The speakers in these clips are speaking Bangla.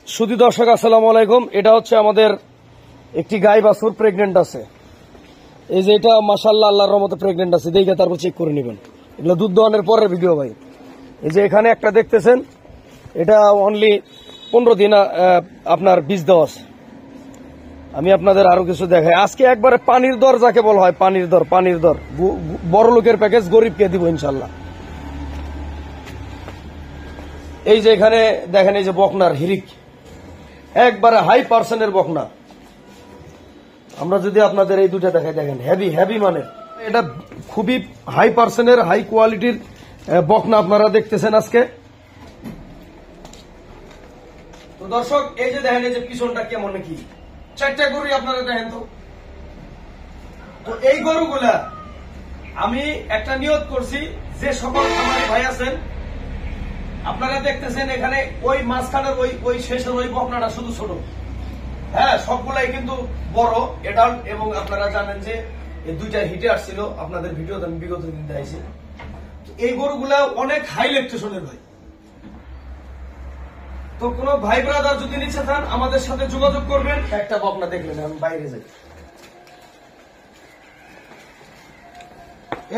সুধী দর্শক আসসালামু আলাইকুম। এটা হচ্ছে আমাদের একটি গাই বাছুর প্রেগনেন্ট আছে। এই যে এটা মাশাআল্লাহ আল্লাহর রহমতে প্রেগনেন্ট আছে, দেখে তারপর চেক করে নেবেন। এগুলো দুধ দোয়ানোর পরের ভিডিও ভাই। এই যে এখানে একটা দেখতেছেন, এটা অনলি 15 দিন আপনার বীজ দেওয়া আছে। আমি আপনাদের আরো কিছু দেখাই। আজকে একবারে পানির দর যাকে বলা হয়, পানির দর বড় লোকের প্যাকেজ গরিবকে দিব ইনশাল্লাহ। এই যে এখানে দেখেন, এই যে বকনার হিরিক একবারে হাই পার্সেন্টের বকনা। আমরা যদি আপনাদের এই দুটা দেখাই, দেখেন হেভি মানে এটা খুবই হাই পার্সেন্টের হাই কোয়ালিটির বকনা আপনারা দেখতেছেন আজকে। তো দর্শক এই যে দেখেন, এই যে পিছনটা কেমন কি, 4টা গরু আপনারা দেখেন। তো এই গরুগুলা আমি একটা নিয়ত করছি, যে সকল খামারি ভাই আছেন আপনারা দেখতেছেন এখানে ওই মাঝখানের ওই শেষের ওই বকনাটা শুধু ছোট, হ্যাঁ সবগুলাই কিন্তু বড় এডাল্ট। এবং আপনারা জানেন যে এই দুইটা হিটে আসছিল, আপনাদের ভিডিও আমি বিগত দিন দেখাইছি। এই গরুগুলা অনেক হাই ল্যাকটেশনের ভাই। তো কোন ভাই ব্রাদার যদি নিচে চান আমাদের সাথে যোগাযোগ করবেন। একটা বকনা দেখলেন, আমি বাইরে যাই।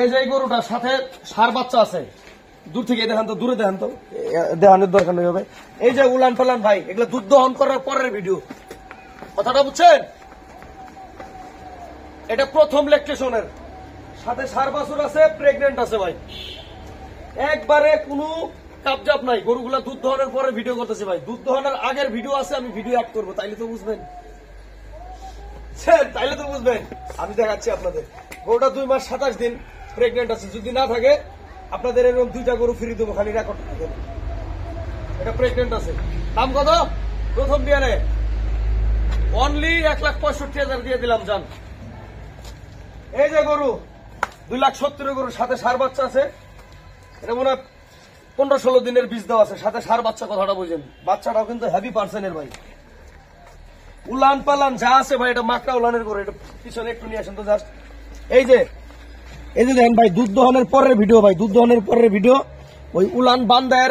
এই যে গরুটার সাথে ষাঁড় বাচ্চা আছে, দূর থেকে দেখান তো, দূরে দেখান তো, দেখানোর দরকার নেই হবে। এই যে উলান পালান ভাই, এগুলো দুধ দহন করার পরের ভিডিও, কথাটা বুঝছেন? এটা প্রথম ল্যাকটেশনের সাথে ষাঁড় বাছুর আছে, প্রেগনেন্ট আছে ভাই। একবারে কোনো কাবজাব নাই। গরুগুলা দুধ দহনের পরে ভিডিও করতেছে ভাই। দুধ দহনের আগের ভিডিও আছে, আমি ভিডিও অ্যাড করবো, তাইলে তো বুঝবেন। আমি দেখাচ্ছি আপনাদের। গরুটা 2 মাস 27 দিন প্রেগনেন্ট আছে। যদি না থাকে আপনাদের এরকম 2টা গরু ফ্রি দেবো, খালি রেকর্ড থাকবে। এটা প্রেগনেন্ট আছে। দাম কত? প্রথম বিয়ানে অনলি 1,65,000 দিয়ে দিলাম জান। এই যে গরু 2,70,000 গরুর সাথে ষাঁড় বাচ্চা আছে। এটা মনে হয় 15-16 দিনের বীজ দেওয়া আছে, সাথে ষাঁড় বাচ্চা, কথাটা বুঝেন। বাচ্চাটাও কিন্তু হেভি পার্সেন্টের ভাই। উলান পালান যা আছে ভাই, এটা মাকড়া উলানের গরু। এটা পিছনে একটু নিয়ে আসেন তো জাস্ট। এই যে দেখেন ভাই, দুধ দহনের পরের ভিডিও ভাই, দুধ দহনের পরের ভিডিও। ওই উলান বান্ধায়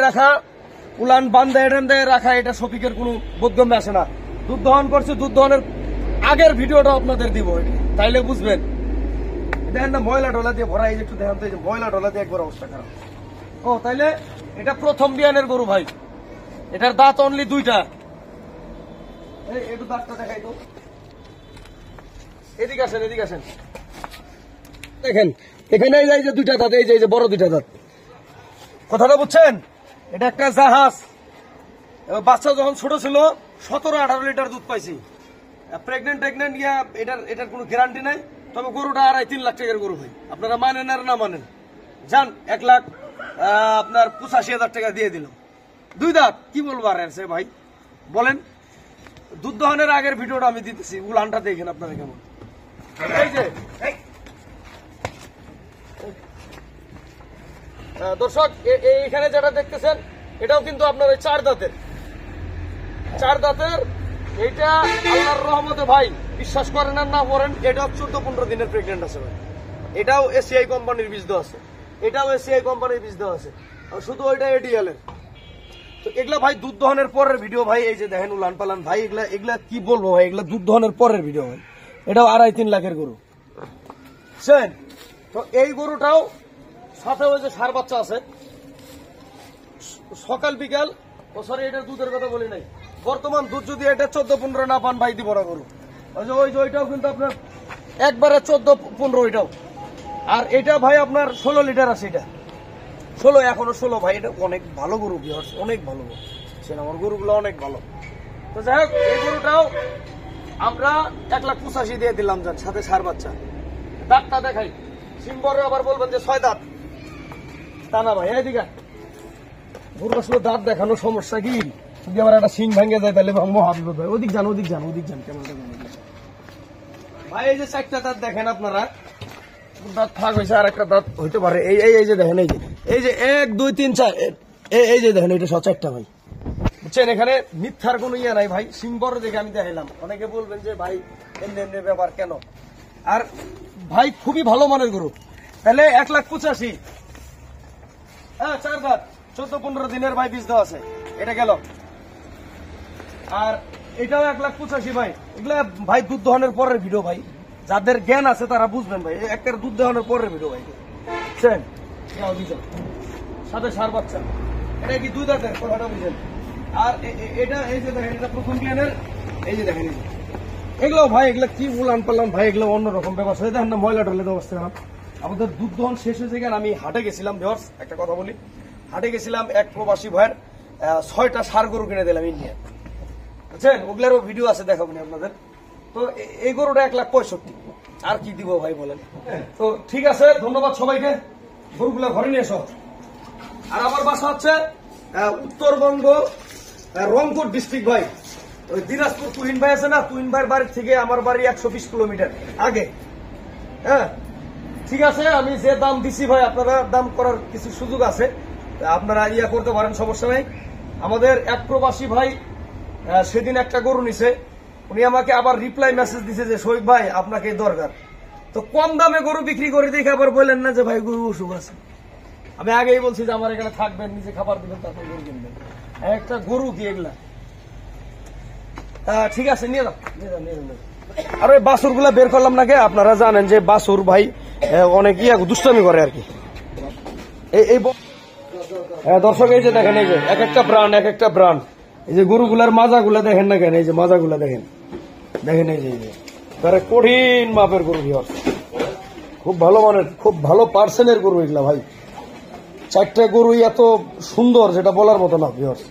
রাখা, এটা শফিকের কোনো বোধগম্যে আসে না। দুধ দহন করছে, দুধ দহনের আগের ভিডিওটা আপনাদের দিব, তাইলে বুঝবেন। দেখেন না, ময়লা ডলা দিয়ে ভরা। এই যে একটু দেখেন তো, এই যে ময়লা ডলা দিয়ে একবার অবস্থা খারাপ। ও তাইলে এটা প্রথম বিয়ানের গরু ভাই। এটার দাঁত অনলি 2টা। একটু দাঁতটা দেখাই তো, এদিকে আসেন। দেখেন এখানে এই যে 2টা দাঁত, এই যে বড় 2টা দাঁত, কথাটা বুঝছেন? এটা একটা জাহাজ। বাচ্চা যখন ছোট ছিল 17-18 লিটার দুধ পাইছি। প্রেগনেন্ট এটার কোনো গ্যারান্টি নাই। তবে গরুটা 2.5-3 লাখ টাকার গরু ভাই। আপনারা মানেন আর না মানেন, যান 1,85,000 টাকা দিয়ে দিল। 2 দাঁত, কি বলবো আর সে ভাই বলেন। দুধ দহনের আগের ভিডিওটা আমি দিতেছি, উলানটা দেখেন আপনারা কেমন। এই যে দর্শক এইখানে যেটা দেখতেছেন, এটাও কিন্তু আপনার ওই 4 দাঁতের। এইটা আল্লাহর রহমতে ভাই, বিশ্বাস করেন আর না করেন, এটাও 14-15 দিনের প্রেগনেন্ট আছে ভাই। এটাও এসিআই কোম্পানির বীজ দেওয়া আছে, আর শুধু ওইটা এডিএল এর। তো এগুলা ভাই দুধ দহনের পরের ভিডিও ভাই। এই যে দেখেন উলান পালান ভাই, এগুলা কি বলবো ভাই, এগুলা দুধ দহনের পরের ভিডিও ভাই। এটাও 2.5-3 লাখের গরু, বুঝছেন? তো এই গরুটাও সাথে ওই যে ষাঁড় বাচ্চা আছে। সকাল বিকাল, এটার দুধের কথা বলি নাই, বর্তমান দুধ যদি এটা 14-15 না পান ভাই, দিব না গরু। ওইটাও কিন্তু আপনার একবারে 14-15 ওইটাও। আর এটা ভাই আপনার 16 লিটার আছে। এটা 16, এখনো 16 ভাই। এটা অনেক ভালো গরু, অনেক ভালো গরু। আমার গরুগুলো অনেক ভালো। তো যাই হোক, এই গরুটাও আমরা 1,85,000 দিয়ে দিলাম যান, সাথে ষাঁড় বাচ্চা। দাঁতটা দেখাই, সিম্বর আবার বলবেন যে 6 দাঁত, তা না ভাই। এইদিকে গরু আসলে দাঁত দেখানো সমস্যা কি, যদি আমার একটা সিং ভেঙে যায় তাহলে মহাবিপদ ভাই। ওদিক যান কেমন ভাই। এই যে 4টা দাঁত দেখেন আপনারা, দাঁত ফাঁক হয়েছে, আর একটা দাঁত হইতে পারে। এই যে দেখেন, এই যে 1, 2, 3, 4, এই যে দেখেন, এটা 4টা ভাই, বুঝছেন? এখানে মিথ্যার কোনো ইয়ে নাই ভাই। সিং বড় দেখে আমি দেখাইলাম। অনেকে বলবেন যে ভাই এমনি ব্যাপার কেন, আর ভাই খুবই ভালো মানের গরু। তাহলে 1,85,000, হ্যাঁ 4 দাঁত, 14-15 দিনের ভাই বীজ দেওয়া আছে। এটা গেল। আর এটাও 1,85,000 ভাই। এগুলা ভাই দুধ দহনের পরের ভিডিও ভাই, যাদের জ্ঞান আছে তারা বুঝবেন ভাই। একটা দুধ দহনের পরের ভিডিও ভাই, বুঝছেন? সাথে সার বাচ্চা, এটা কি 2 দাঁতের কথাটা বুঝেন। আর এটা এই যে দেখেন, এটা প্রথম ক্লিয়ানের, এই যে দেখেন এগুলো ভাই, এগুলো কি বলান পারলাম ভাই, এগুলো অন্যরকম ব্যবস্থা। দেখেন না ময়লা টয়লা অবস্থা খারাপ। আমাদের দুধ দহন শেষ হয়েছে কেন, আমি হাটে গেছিলাম ভিউয়ার্স, একটা কথা বলি, হাটে গেছিলাম এক প্রবাসী ভাইয়ের 6টা ষাঁড় গরু কিনে দিলাম ইন্ডিয়া, বুঝছেন? ওগুলারও ভিডিও আছে, দেখাবো না আপনাদের। তো এই গরুটা 1,65,000, আর কি দিব ভাই বলেন? তো ঠিক আছে, ধন্যবাদ সবাইকে। গরুগুলা ঘরে নিয়ে এসো। আর আমার বাসা হচ্ছে উত্তরবঙ্গ, রংপুর ডিস্ট্রিক্ট ভাই। ওই দিনাজপুর তুহিন ভাই আছে না, তুহিন ভাইয়ের বাড়ি থেকে আমার বাড়ি 120 কিলোমিটার আগে। হ্যাঁ ঠিক আছে, আমি যে দাম দিছি ভাই, আপনারা দাম করার কিছু সুযোগ আছে, আপনারা ইয়া করতে পারেন, সমস্যা নাই। আমাদের এক প্রবাসী ভাই সেদিন একটা গরু নিছে, উনি আমাকে আবার রিপ্লাই মেসেজ দিছে যে শহীদ ভাই আপনাকে দরকার। তো কম দামে গরু বিক্রি করে দেখে আবার বললেন না যে ভাই গরু অসুখ আছে। আমি আগেই বলছি যে আমার এখানে থাকবেন, নিজে খাবার দিবেন, তারপর গরু কিনবেন। একটা গরু কি এগুলা? ঠিক আছে, নিয়ে যাও, নিয়ে যাও, নিয়ে যাও। আর ওই বাছুর গুলা বের করলাম নাকি, আপনারা জানেন যে বাছুর ভাই অনেক দুষ্টামি করে আর কি। দর্শক এই যে দেখেন, এই যে এক একটা ব্রান্ড, এক একটা ব্রান্ড। এই যে গরুগুলার মাজাগুলা দেখেন না কেন, এই যে মাজাগুলা দেখেন, দেখেন এই যে তারা কঠিন মাপের গরু ভিউয়ার্স, খুব ভালো মানের, খুব ভালো পার্সেন্টের গরু এগুলা ভাই। 4টা গরু এত সুন্দর যেটা বলার মতো না ভিউয়ার্স।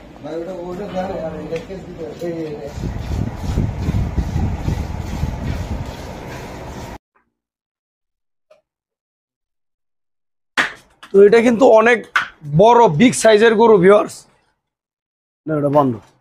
তো এটা কিন্তু অনেক বড় বিগ সাইজের গরু ভিউয়ার্স। না, এটা বন্ধ।